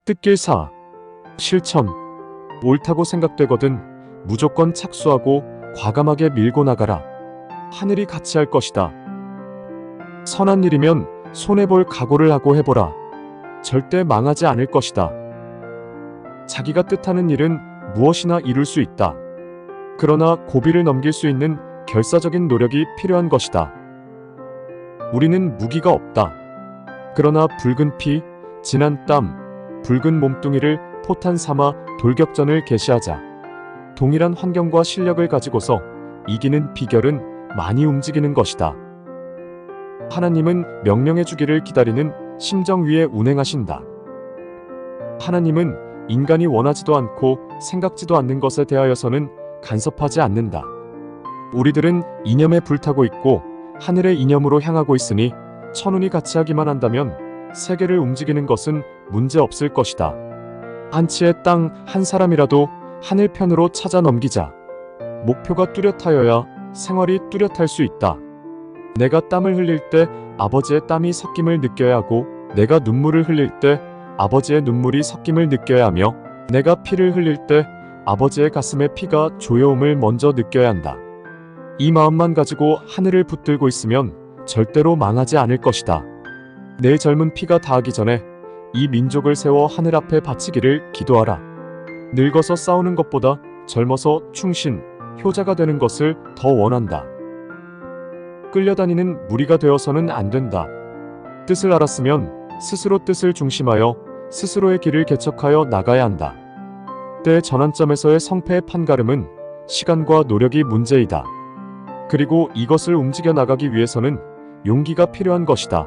뜻길사, 실천. 옳다고 생각되거든 무조건 착수하고 과감하게 밀고 나가라. 하늘이 같이 할 것이다. 선한 일이면 손해볼 각오를 하고 해보라. 절대 망하지 않을 것이다. 자기가 뜻하는 일은 무엇이나 이룰 수 있다. 그러나 고비를 넘길 수 있는 결사적인 노력이 필요한 것이다. 우리는 무기가 없다. 그러나 붉은 피, 진한 땀, 붉은 몸뚱이를 포탄 삼아 돌격전을 개시하자. 동일한 환경과 실력을 가지고서 이기는 비결은 많이 움직이는 것이다. 하나님은 명령해 주기를 기다리는 심정 위에 운행하신다. 하나님은 인간이 원하지도 않고 생각지도 않는 것에 대하여서는 간섭하지 않는다. 우리들은 이념에 불타고 있고 하늘의 이념으로 향하고 있으니 천운이 같이 하기만 한다면 세계를 움직이는 것은 문제 없을 것이다. 한치의 땅 한 사람이라도 하늘편으로 찾아 넘기자. 목표가 뚜렷하여야 생활이 뚜렷할 수 있다. 내가 땀을 흘릴 때 아버지의 땀이 섞임을 느껴야 하고, 내가 눈물을 흘릴 때 아버지의 눈물이 섞임을 느껴야 하며, 내가 피를 흘릴 때 아버지의 가슴에 피가 조여옴을 먼저 느껴야 한다. 이 마음만 가지고 하늘을 붙들고 있으면 절대로 망하지 않을 것이다. 내 젊은 피가 다하기 전에 이 민족을 세워 하늘 앞에 바치기를 기도하라. 늙어서 싸우는 것보다 젊어서 충신, 효자가 되는 것을 더 원한다. 끌려다니는 무리가 되어서는 안 된다. 뜻을 알았으면 스스로 뜻을 중심하여 스스로의 길을 개척하여 나가야 한다. 때의 전환점에서의 성패의 판가름은 시간과 노력이 문제이다. 그리고 이것을 움직여 나가기 위해서는 용기가 필요한 것이다.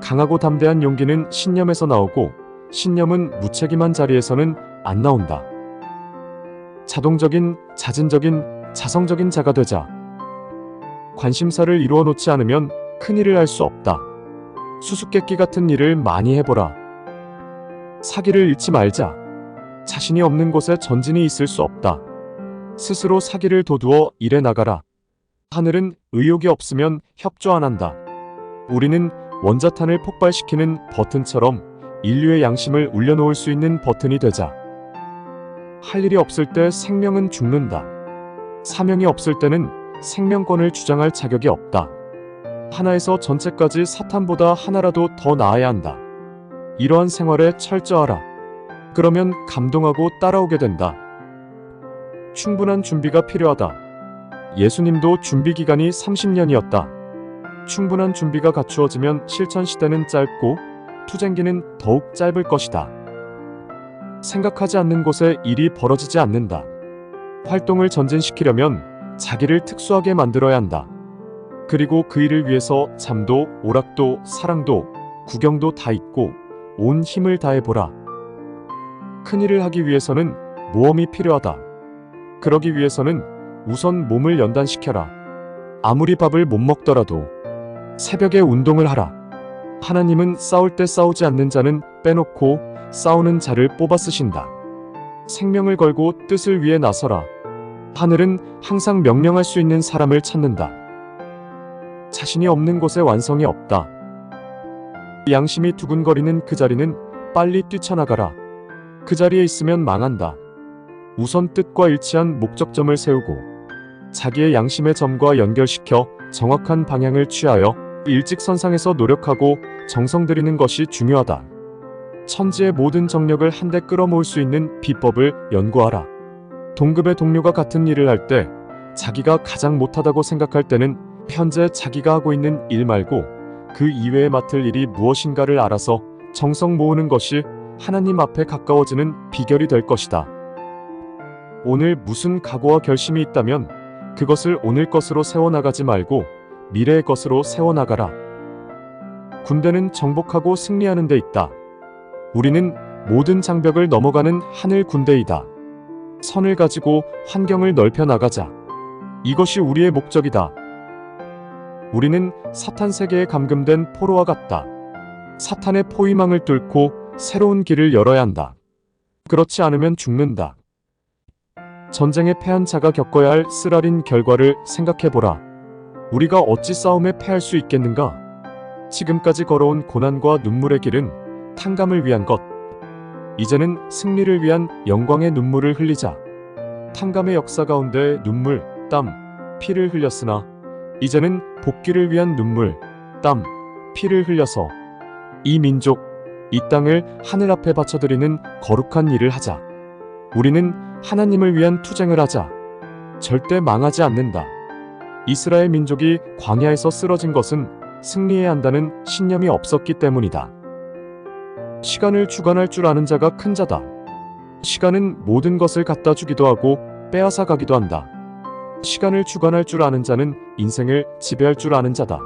강하고 담대한 용기는 신념에서 나오고, 신념은 무책임한 자리에서는 안 나온다. 자동적인, 자진적인, 자성적인 자가 되자. 관심사를 이루어 놓지 않으면 큰일을 할 수 없다. 수수께끼 같은 일을 많이 해보라. 사기를 잃지 말자. 자신이 없는 곳에 전진이 있을 수 없다. 스스로 사기를 도두어 일해 나가라. 하늘은 의욕이 없으면 협조 안 한다. 우리는 원자탄을 폭발시키는 버튼처럼 인류의 양심을 울려놓을 수 있는 버튼이 되자. 할 일이 없을 때 생명은 죽는다. 사명이 없을 때는 생명권을 주장할 자격이 없다. 하나에서 전체까지 사탄보다 하나라도 더 나아야 한다. 이러한 생활에 철저하라. 그러면 감동하고 따라오게 된다. 충분한 준비가 필요하다. 예수님도 준비 기간이 30년이었다. 충분한 준비가 갖추어지면 실천 시대는 짧고 투쟁기는 더욱 짧을 것이다. 생각하지 않는 곳에 일이 벌어지지 않는다. 활동을 전진시키려면 자기를 특수하게 만들어야 한다. 그리고 그 일을 위해서 잠도, 오락도, 사랑도, 구경도 다 잊고 온 힘을 다해보라. 큰 일을 하기 위해서는 모험이 필요하다. 그러기 위해서는 우선 몸을 연단시켜라. 아무리 밥을 못 먹더라도 새벽에 운동을 하라. 하나님은 싸울 때 싸우지 않는 자는 빼놓고 싸우는 자를 뽑아 쓰신다. 생명을 걸고 뜻을 위해 나서라. 하늘은 항상 명령할 수 있는 사람을 찾는다. 자신이 없는 곳에 완성이 없다. 양심이 두근거리는 그 자리는 빨리 뛰쳐나가라. 그 자리에 있으면 망한다. 우선 뜻과 일치한 목적점을 세우고 자기의 양심의 점과 연결시켜 정확한 방향을 취하여 일직선상에서 노력하고 정성 들이는 것이 중요하다. 천지의 모든 정력을 한데 끌어모을 수 있는 비법을 연구하라. 동급의 동료가 같은 일을 할 때 자기가 가장 못하다고 생각할 때는 현재 자기가 하고 있는 일 말고 그 이외에 맡을 일이 무엇인가를 알아서 정성 모으는 것이 하나님 앞에 가까워지는 비결이 될 것이다. 오늘 무슨 각오와 결심이 있다면 그것을 오늘 것으로 세워나가지 말고 미래의 것으로 세워나가라. 군대는 정복하고 승리하는 데 있다. 우리는 모든 장벽을 넘어가는 하늘 군대이다. 선을 가지고 환경을 넓혀 나가자. 이것이 우리의 목적이다. 우리는 사탄 세계에 감금된 포로와 같다. 사탄의 포위망을 뚫고 새로운 길을 열어야 한다. 그렇지 않으면 죽는다. 전쟁에 패한 자가 겪어야 할 쓰라린 결과를 생각해보라. 우리가 어찌 싸움에 패할 수 있겠는가? 지금까지 걸어온 고난과 눈물의 길은 탕감을 위한 것. 이제는 승리를 위한 영광의 눈물을 흘리자. 탕감의 역사 가운데 눈물, 땀, 피를 흘렸으나 이제는 복귀를 위한 눈물, 땀, 피를 흘려서 이 민족, 이 땅을 하늘 앞에 바쳐드리는 거룩한 일을 하자. 우리는 하나님을 위한 투쟁을 하자. 절대 망하지 않는다. 이스라엘 민족이 광야에서 쓰러진 것은 승리해야 한다는 신념이 없었기 때문이다. 시간을 주관할 줄 아는 자가 큰 자다. 시간은 모든 것을 갖다 주기도 하고 빼앗아 가기도 한다. 시간을 주관할 줄 아는 자는 인생을 지배할 줄 아는 자다.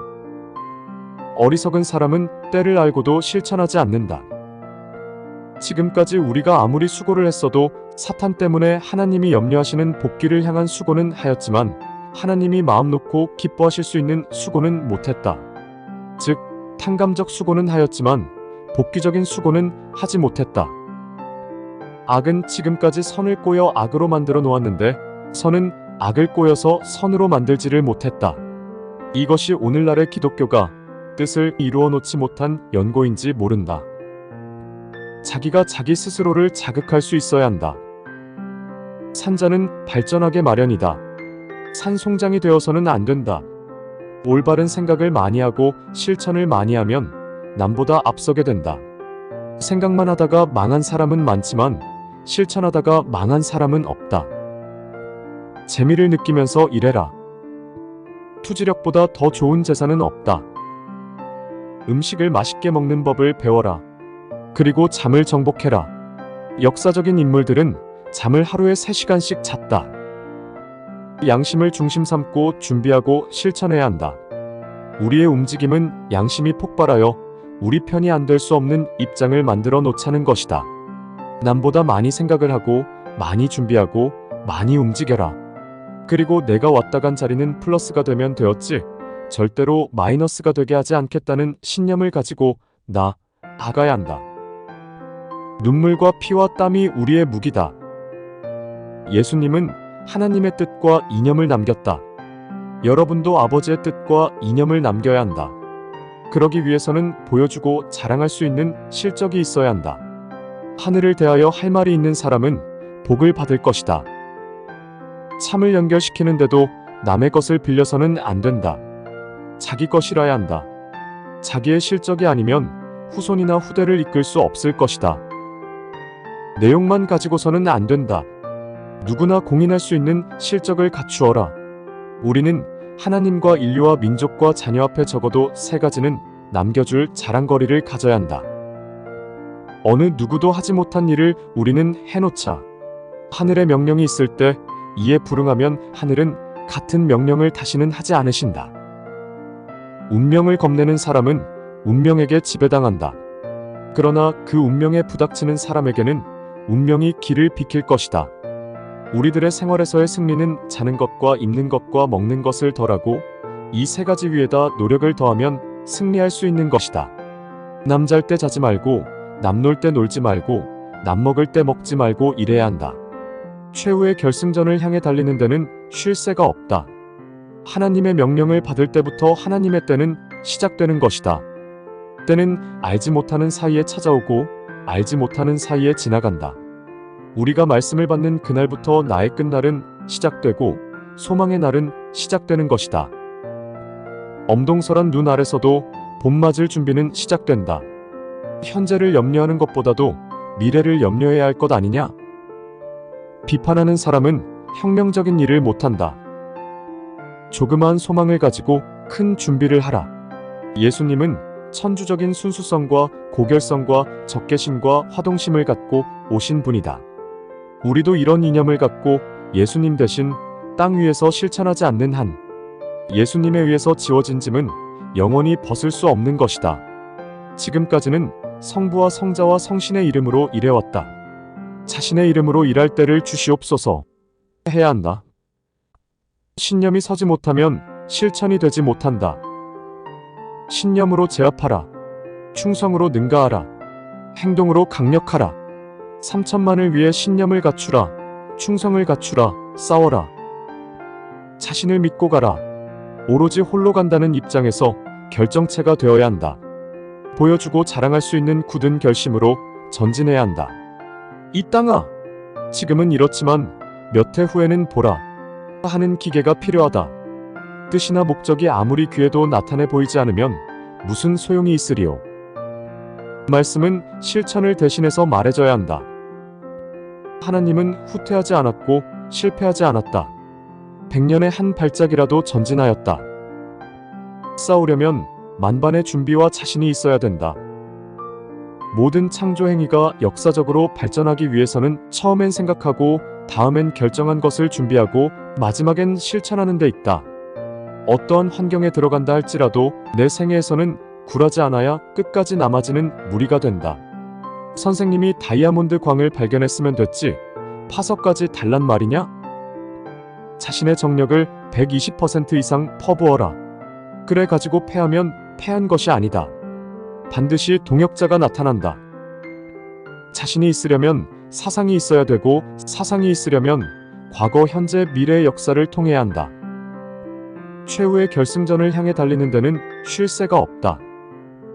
어리석은 사람은 때를 알고도 실천하지 않는다. 지금까지 우리가 아무리 수고를 했어도 사탄 때문에 하나님이 염려하시는 복귀를 향한 수고는 하였지만 하나님이 마음 놓고 기뻐하실 수 있는 수고는 못했다. 즉, 탕감적 수고는 하였지만 복귀적인 수고는 하지 못했다. 악은 지금까지 선을 꼬여 악으로 만들어 놓았는데 선은 악을 꼬여서 선으로 만들지를 못했다. 이것이 오늘날의 기독교가 뜻을 이루어 놓지 못한 연고인지 모른다. 자기가 자기 스스로를 자극할 수 있어야 한다. 산자는 발전하게 마련이다. 산송장이 되어서는 안 된다. 올바른 생각을 많이 하고 실천을 많이 하면 남보다 앞서게 된다. 생각만 하다가 망한 사람은 많지만 실천하다가 망한 사람은 없다. 재미를 느끼면서 일해라. 투지력보다 더 좋은 재산은 없다. 음식을 맛있게 먹는 법을 배워라. 그리고 잠을 정복해라. 역사적인 인물들은 잠을 하루에 3시간씩 잤다. 양심을 중심 삼고 준비하고 실천해야 한다. 우리의 움직임은 양심이 폭발하여 우리 편이 안 될 수 없는 입장을 만들어 놓자는 것이다. 남보다 많이 생각을 하고 많이 준비하고 많이 움직여라. 그리고 내가 왔다 간 자리는 플러스가 되면 되었지 절대로 마이너스가 되게 하지 않겠다는 신념을 가지고 나아가야 한다. 눈물과 피와 땀이 우리의 무기다. 예수님은 하나님의 뜻과 이념을 남겼다. 여러분도 아버지의 뜻과 이념을 남겨야 한다. 그러기 위해서는 보여주고 자랑할 수 있는 실적이 있어야 한다. 하늘을 대하여 할 말이 있는 사람은 복을 받을 것이다. 참을 연결시키는데도 남의 것을 빌려서는 안 된다. 자기 것이라야 한다. 자기의 실적이 아니면 후손이나 후대를 이끌 수 없을 것이다. 내용만 가지고서는 안 된다. 누구나 공인할 수 있는 실적을 갖추어라. 우리는 하나님과 인류와 민족과 자녀 앞에 적어도 3가지는 남겨줄 자랑거리를 가져야 한다. 어느 누구도 하지 못한 일을 우리는 해놓자. 하늘의 명령이 있을 때 이에 불응하면 하늘은 같은 명령을 다시는 하지 않으신다. 운명을 겁내는 사람은 운명에게 지배당한다. 그러나 그 운명에 부닥치는 사람에게는 운명이 길을 비킬 것이다. 우리들의 생활에서의 승리는 자는 것과 입는 것과 먹는 것을 덜하고 이 3가지 위에다 노력을 더하면 승리할 수 있는 것이다. 남 잘 때 자지 말고 남 놀 때 놀지 말고 남 먹을 때 먹지 말고 일해야 한다. 최후의 결승전을 향해 달리는 데는 쉴 새가 없다. 하나님의 명령을 받을 때부터 하나님의 때는 시작되는 것이다. 때는 알지 못하는 사이에 찾아오고 알지 못하는 사이에 지나간다. 우리가 말씀을 받는 그날부터 나의 끝날은 시작되고 소망의 날은 시작되는 것이다. 엄동설한 눈 아래서도 봄 맞을 준비는 시작된다. 현재를 염려하는 것보다도 미래를 염려해야 할 것 아니냐? 비판하는 사람은 혁명적인 일을 못한다. 조그마한 소망을 가지고 큰 준비를 하라. 예수님은 천주적인 순수성과 고결성과 적개심과 화동심을 갖고 오신 분이다. 우리도 이런 이념을 갖고 예수님 대신 땅 위에서 실천하지 않는 한 예수님에 의해서 지워진 짐은 영원히 벗을 수 없는 것이다. 지금까지는 성부와 성자와 성신의 이름으로 일해왔다. 자신의 이름으로 일할 때를 주시옵소서. 해야 한다. 신념이 서지 못하면 실천이 되지 못한다. 신념으로 제압하라. 충성으로 능가하라. 행동으로 강력하라. 3천만을 위해 신념을 갖추라. 충성을 갖추라. 싸워라. 자신을 믿고 가라. 오로지 홀로 간다는 입장에서 결정체가 되어야 한다. 보여주고 자랑할 수 있는 굳은 결심으로 전진해야 한다. 이 땅아, 지금은 이렇지만 몇 해 후에는 보라 하는 기계가 필요하다. 뜻이나 목적이 아무리 귀해도 나타내 보이지 않으면 무슨 소용이 있으리요. 말씀은 실천을 대신해서 말해줘야 한다. 하나님은 후퇴하지 않았고 실패하지 않았다. 100년에 한 발짝이라도 전진하였다. 싸우려면 만반의 준비와 자신이 있어야 된다. 모든 창조 행위가 역사적으로 발전하기 위해서는 처음엔 생각하고 다음엔 결정한 것을 준비하고 마지막엔 실천하는 데 있다. 어떠한 환경에 들어간다 할지라도 내 생애에서는 굴하지 않아야 끝까지 남아지는 무리가 된다. 선생님이 다이아몬드 광을 발견했으면 됐지 파석까지 달란 말이냐? 자신의 정력을 120% 이상 퍼부어라. 그래 가지고 패하면 패한 것이 아니다. 반드시 동역자가 나타난다. 자신이 있으려면 사상이 있어야 되고 사상이 있으려면 과거, 현재, 미래의 역사를 통해야 한다. 최후의 결승전을 향해 달리는 데는 쉴 새가 없다.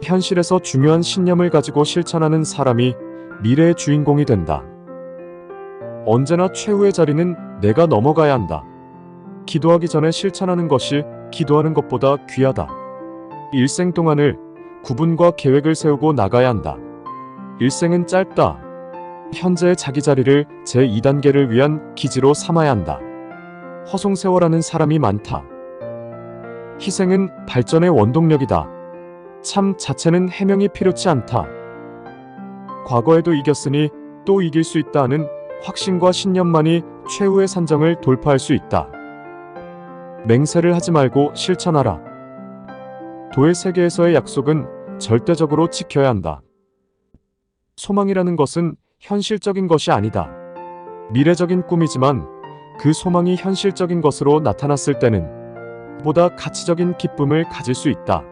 현실에서 중요한 신념을 가지고 실천하는 사람이 미래의 주인공이 된다. 언제나 최후의 자리는 내가 넘어가야 한다. 기도하기 전에 실천하는 것이 기도하는 것보다 귀하다. 일생 동안을 구분과 계획을 세우고 나가야 한다. 일생은 짧다. 현재의 자기 자리를 제2단계를 위한 기지로 삼아야 한다. 허송세월하는 사람이 많다. 희생은 발전의 원동력이다. 참 자체는 해명이 필요치 않다. 과거에도 이겼으니 또 이길 수 있다 하는 확신과 신념만이 최후의 산정을 돌파할 수 있다. 맹세를 하지 말고 실천하라. 도의 세계에서의 약속은 절대적으로 지켜야 한다. 소망이라는 것은 현실적인 것이 아니다. 미래적인 꿈이지만 그 소망이 현실적인 것으로 나타났을 때는 보다 가치적인 기쁨을 가질 수 있다.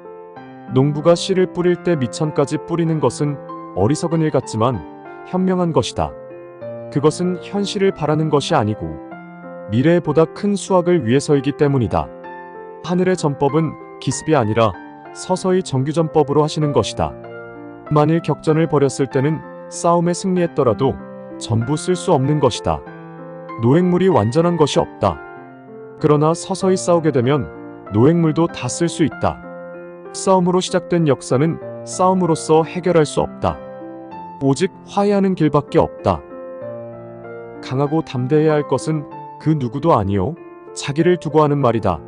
농부가 씨를 뿌릴 때 미천까지 뿌리는 것은 어리석은 일 같지만 현명한 것이다. 그것은 현실을 바라는 것이 아니고 미래에 보다 큰 수확을 위해서이기 때문이다. 하늘의 전법은 기습이 아니라 서서히 정규전법으로 하시는 것이다. 만일 격전을 벌였을 때는 싸움에 승리했더라도 전부 쓸 수 없는 것이다. 노획물이 완전한 것이 없다. 그러나 서서히 싸우게 되면 노획물도 다 쓸 수 있다. 싸움으로 시작된 역사는 싸움으로써 해결할 수 없다. 오직 화해하는 길밖에 없다. 강하고 담대해야 할 것은 그 누구도 아니요 자기를 두고 하는 말이다.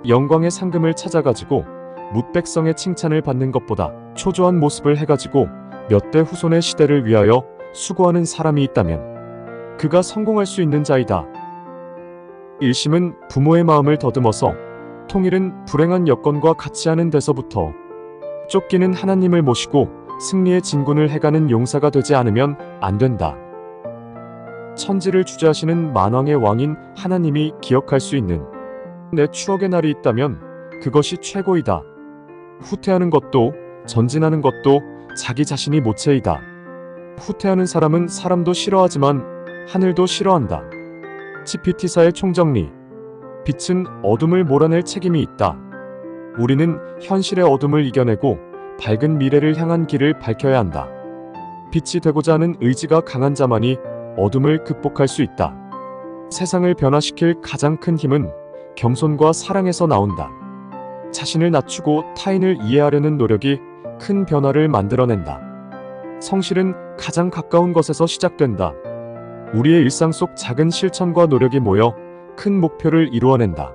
영광의 상금을 찾아가지고 묻백성의 칭찬을 받는 것보다 초조한 모습을 해가지고 몇 대 후손의 시대를 위하여 수고하는 사람이 있다면 그가 성공할 수 있는 자이다. 일심은 부모의 마음을 더듬어서 통일은 불행한 여건과 같이 하는 데서부터 쫓기는 하나님을 모시고 승리의 진군을 해가는 용사가 되지 않으면 안 된다. 천지를 주재하시는 만왕의 왕인 하나님이 기억할 수 있는 내 추억의 날이 있다면 그것이 최고이다. 후퇴하는 것도 전진하는 것도 자기 자신이 모체이다. 후퇴하는 사람은 사람도 싫어하지만 하늘도 싫어한다. GPT사의 총정리. 빛은 어둠을 몰아낼 책임이 있다. 우리는 현실의 어둠을 이겨내고 밝은 미래를 향한 길을 밝혀야 한다. 빛이 되고자 하는 의지가 강한 자만이 어둠을 극복할 수 있다. 세상을 변화시킬 가장 큰 힘은 겸손과 사랑에서 나온다. 자신을 낮추고 타인을 이해하려는 노력이 큰 변화를 만들어낸다. 성실은 가장 가까운 것에서 시작된다. 우리의 일상 속 작은 실천과 노력이 모여 큰 목표를 이루어낸다.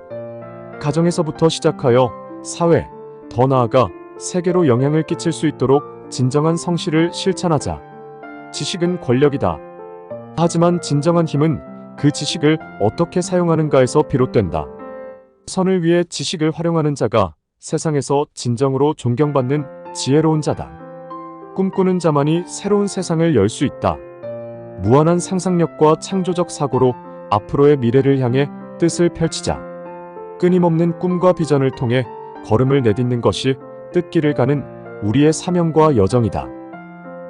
가정에서부터 시작하여 사회, 더 나아가 세계로 영향을 끼칠 수 있도록 진정한 성실을 실천하자. 지식은 권력이다. 하지만 진정한 힘은 그 지식을 어떻게 사용하는가에서 비롯된다. 선을 위해 지식을 활용하는 자가 세상에서 진정으로 존경받는 지혜로운 자다. 꿈꾸는 자만이 새로운 세상을 열 수 있다. 무한한 상상력과 창조적 사고로 앞으로의 미래를 향해 뜻을 펼치자. 끊임없는 꿈과 비전을 통해 걸음을 내딛는 것이 뜻길을 가는 우리의 사명과 여정이다.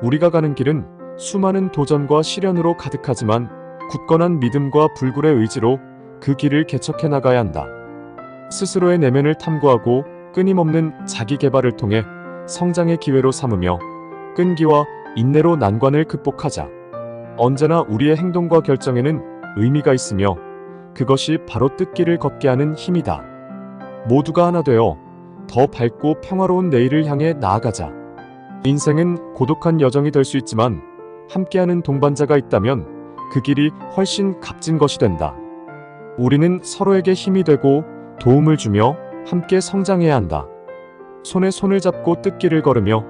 우리가 가는 길은 수많은 도전과 시련으로 가득하지만 굳건한 믿음과 불굴의 의지로 그 길을 개척해 나가야 한다. 스스로의 내면을 탐구하고 끊임없는 자기 개발을 통해 성장의 기회로 삼으며 끈기와 인내로 난관을 극복하자. 언제나 우리의 행동과 결정에는 의미가 있으며 그것이 바로 뜻길을 걷게 하는 힘이다. 모두가 하나 되어 더 밝고 평화로운 내일을 향해 나아가자. 인생은 고독한 여정이 될 수 있지만 함께하는 동반자가 있다면 그 길이 훨씬 값진 것이 된다. 우리는 서로에게 힘이 되고 도움을 주며 함께 성장해야 한다. 손에 손을 잡고 뜻길을 걸으며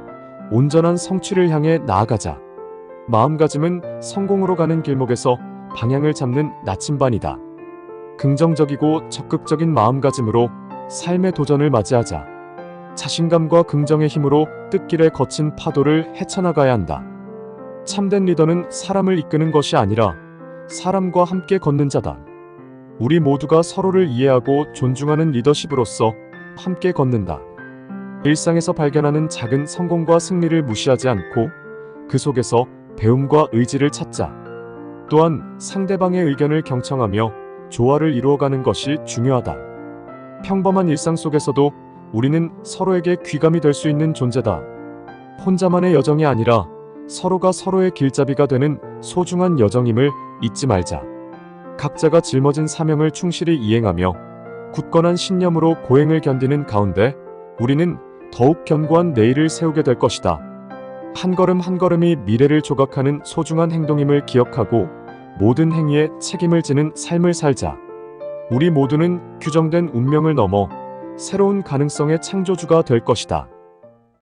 온전한 성취를 향해 나아가자. 마음가짐은 성공으로 가는 길목에서 방향을 잡는 나침반이다. 긍정적이고 적극적인 마음가짐으로 삶의 도전을 맞이하자. 자신감과 긍정의 힘으로 뜻길에 거친 파도를 헤쳐나가야 한다. 참된 리더는 사람을 이끄는 것이 아니라 사람과 함께 걷는 자다. 우리 모두가 서로를 이해하고 존중하는 리더십으로서 함께 걷는다. 일상에서 발견하는 작은 성공과 승리를 무시하지 않고 그 속에서 배움과 의지를 찾자. 또한 상대방의 의견을 경청하며 조화를 이루어가는 것이 중요하다. 평범한 일상 속에서도 우리는 서로에게 귀감이 될 수 있는 존재다. 혼자만의 여정이 아니라 서로가 서로의 길잡이가 되는 소중한 여정임을 잊지 말자. 각자가 짊어진 사명을 충실히 이행하며 굳건한 신념으로 고행을 견디는 가운데 우리는 더욱 견고한 내일을 세우게 될 것이다. 한 걸음 한 걸음이 미래를 조각하는 소중한 행동임을 기억하고 모든 행위에 책임을 지는 삶을 살자. 우리 모두는 규정된 운명을 넘어 새로운 가능성의 창조주가 될 것이다.